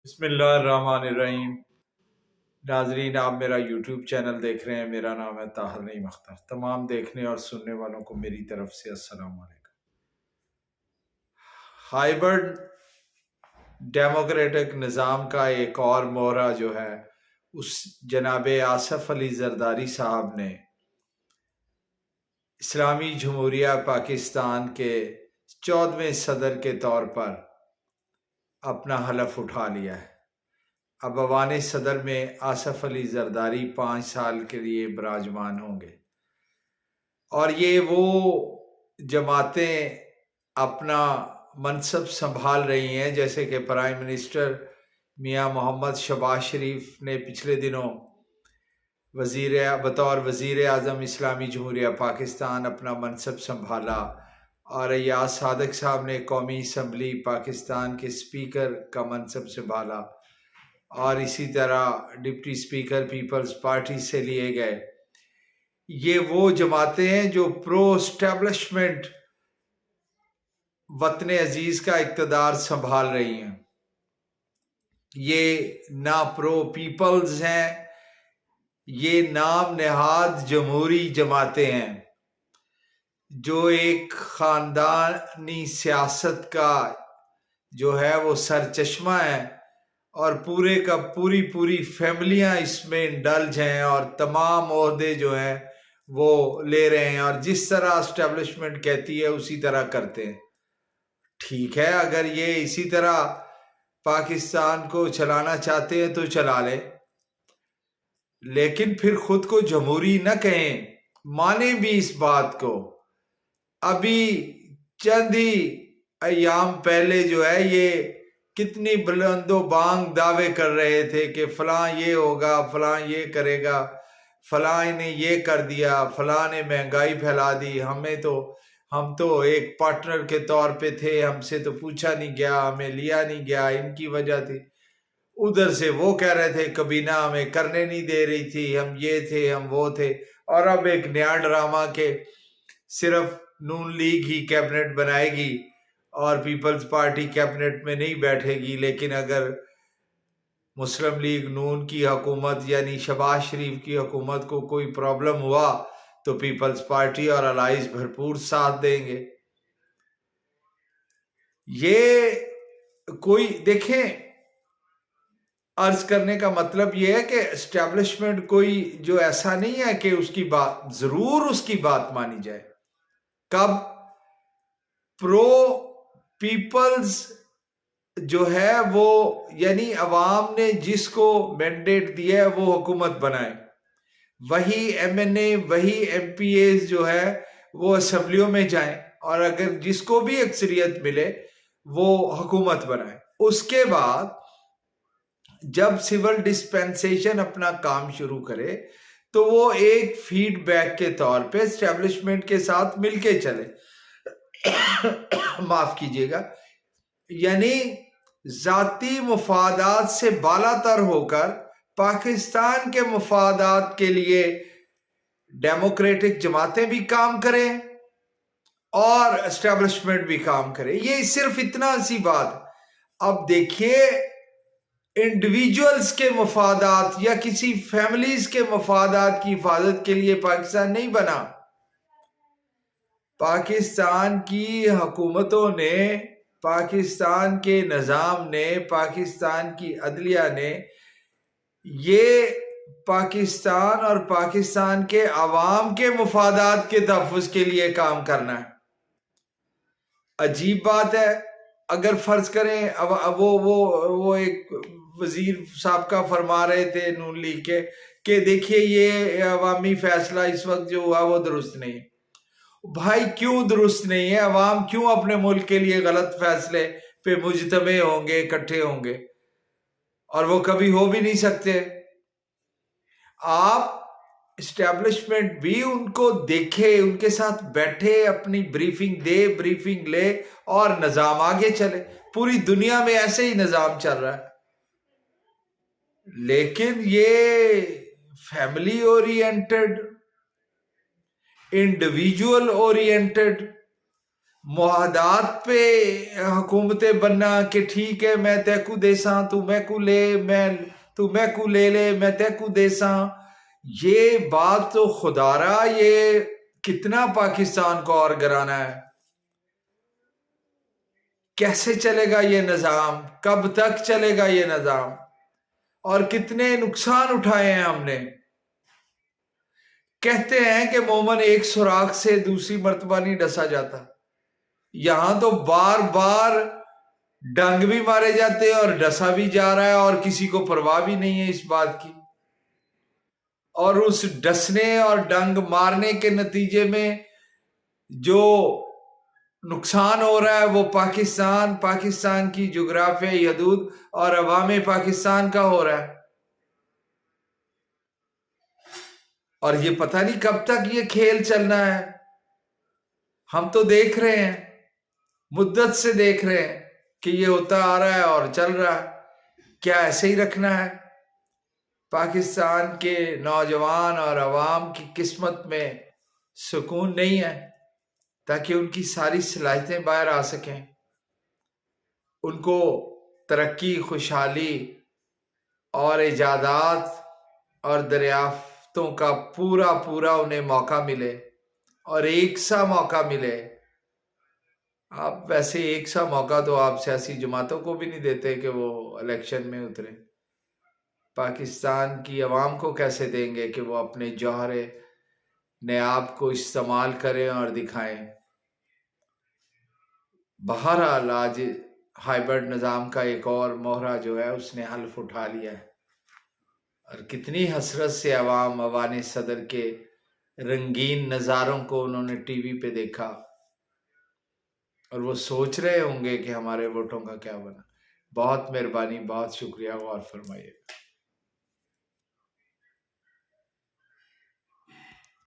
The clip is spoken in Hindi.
बिस्मिल्लाहिर्रहमानिर्रहीम। नाजरीन, आप मेरा यूट्यूब चैनल देख रहे हैं। मेरा नाम है ताहिर नईम अख्तर। तमाम देखने और सुनने वालों को मेरी तरफ से अस्सलाम वालेकुम। हाइब्रिड डेमोक्रेटिक निज़ाम का एक और मोहरा जो है, उस जनाब आसफ अली जरदारी साहब ने इस्लामी जमहूरिया पाकिस्तान के 14वें सदर के तौर पर अपना हलफ उठा लिया है। अब अवान सदर में आसफ अली जरदारी 5 साल के लिए विराजमान होंगे और ये वो जमातें अपना मनसब संभाल रही हैं, जैसे कि प्राइम मिनिस्टर मियां मोहम्मद शहबाज शरीफ ने पिछले दिनों बतौर वज़ीर आज़म इस्लामी जमहूरिया पाकिस्तान अपना मनसब संभाला, और अय्याज सादिक साहब ने कौमी असम्बली पाकिस्तान के स्पीकर का मनसब संभाला, और इसी तरह डिप्टी स्पीकर पीपल्स पार्टी से लिए गए। ये वो जमातें हैं जो प्रो एस्टेब्लिशमेंट वतन अजीज का इक़्तिदार संभाल रही हैं। ये ना प्रो पीपल्स हैं, ये नाम नेहाद जमहूरी जमातें हैं जो एक ख़ानदानी सियासत का जो है वो सरचश्मा है, और पूरे का पूरी फैमिलियां इसमें इंडल्ज हैं और तमाम ओहदे जो हैं वो ले रहे हैं, और जिस तरह एस्टेब्लिशमेंट कहती है उसी तरह करते हैं। ठीक है, अगर ये इसी तरह पाकिस्तान को चलाना चाहते हैं तो चला ले, लेकिन फिर खुद को जमहूरी न कहें, माने भी इस बात को। अभी चंद ही अयाम पहले जो है ये कितनी बुलंदो बांग दावे कर रहे थे कि फलां ये होगा, फलां ये करेगा, फलां ने ये कर दिया, फलां ने महंगाई फैला दी, हम तो एक पार्टनर के तौर पे थे, हमसे तो पूछा नहीं गया, हमें लिया नहीं गया, इनकी वजह थी। उधर से वो कह रहे थे कबीना हमें करने नहीं दे रही थी, हम ये थे, हम वो थे। और अब एक नया ड्रामा के सिर्फ नून लीग ही कैबिनेट बनाएगी और पीपल्स पार्टी कैबिनेट में नहीं बैठेगी, लेकिन अगर मुस्लिम लीग नून की हुकूमत यानी शहबाज शरीफ की हुकूमत को कोई प्रॉब्लम हुआ तो पीपल्स पार्टी और अलाइज भरपूर साथ देंगे। ये कोई देखें, अर्ज करने का मतलब यह है कि एस्टेब्लिशमेंट कोई जो ऐसा नहीं है कि उसकी बात मानी जाए। कब प्रो पीपल्स जो है वो यानी अवाम ने जिसको मैंडेट दिया है वो हुकूमत बनाए, वही एमएनए वही एमपीए जो है वो असेंबलियों में जाएं, और अगर जिसको भी अक्सरियत मिले वो हुकूमत बनाए। उसके बाद जब सिविल डिस्पेंसेशन अपना काम शुरू करे तो वो एक फीडबैक के तौर पे एस्टेब्लिशमेंट के साथ मिलके चले माफ कीजिएगा, यानी जाती मुफादात से बालातर होकर पाकिस्तान के मुफादात के लिए डेमोक्रेटिक जमातें भी काम करें और एस्टेब्लिशमेंट भी काम करे। ये सिर्फ इतना सी बात। अब देखिए, इंडिविजुअल्स के मफादात या किसी फैमिलीज के मफादात की हिफाजत के लिए पाकिस्तान नहीं बना। पाकिस्तान की हुकूमतों ने, पाकिस्तान के निज़ाम ने, पाकिस्तान की अदलिया ने ये पाकिस्तान और पाकिस्तान के अवाम के मफादात के तहफ़्फ़ुज़ के लिए काम करना है। अजीब बात है, अगर फर्ज करें अब वो एक वजीर साहब का फरमा रहे थे नून लीग के कि देखिए ये अवामी फैसला इस वक्त जो हुआ वो दुरुस्त नहीं है। भाई क्यों दुरुस्त नहीं है? अवाम क्यों अपने मुल्क के लिए गलत फैसले पे मुजतमे होंगे, इकट्ठे होंगे? और वो कभी हो भी नहीं सकते। आप एस्टेब्लिशमेंट भी उनको देखे, उनके साथ बैठे, अपनी ब्रीफिंग दे, ब्रीफिंग ले और निजाम आगे चले। पूरी दुनिया में ऐसे ही निजाम चल रहा है, लेकिन ये फैमिली ओरिएंटेड, इंडिविजुअल ओरिएंटेड, मुआहदात पे हुकूमतें बनना कि ठीक है मैं तैकू देसा तू मैकू ले, तू मैकू ले ले मैं तैकू देसा, ये बात तो खुदारा ये कितना पाकिस्तान को और गिराना है। कैसे चलेगा ये निज़ाम, कब तक चलेगा ये निज़ाम, और कितने नुकसान उठाए हैं हमने। कहते हैं कि मोमन एक सुराख से दूसरी मर्तबा नहीं डसा जाता, यहां तो बार बार डंग भी मारे जाते हैं और डसा भी जा रहा है और किसी को परवाह भी नहीं है इस बात की। और उस डसने और डंग मारने के नतीजे में जो नुकसान हो रहा है वो पाकिस्तान की जुग्राफियाई हदूद और अवाम पाकिस्तान का हो रहा है। और ये पता नहीं कब तक ये खेल चलना है। हम तो देख रहे हैं, मुद्दत से देख रहे हैं कि ये होता आ रहा है और चल रहा है। क्या ऐसे ही रखना है? पाकिस्तान के नौजवान और अवाम की किस्मत में सुकून नहीं है ताकि उनकी सारी सलाहियतें बाहर आ सकें, उनको तरक्की, खुशहाली और इजादात और दरियाफ्तों का पूरा पूरा उन्हें मौका मिले और एक सा मौका मिले। आप वैसे एक सा मौका तो आप सियासी जमातों को भी नहीं देते कि वो इलेक्शन में उतरे। पाकिस्तान की आवाम को कैसे देंगे कि वो अपने जौहर नायाब को इस्तेमाल करें और दिखाएं। बहरहाल आज हाइब्रिड निज़ाम का एक और मोहरा जो है उसने हल्फ उठा लिया है और कितनी हसरत से अवाम अवान सदर के रंगीन नज़ारों को उन्होंने टीवी पे देखा और वो सोच रहे होंगे कि हमारे वोटों का क्या बना। बहुत मेहरबानी, बहुत शुक्रिया, गौर फरमाइए।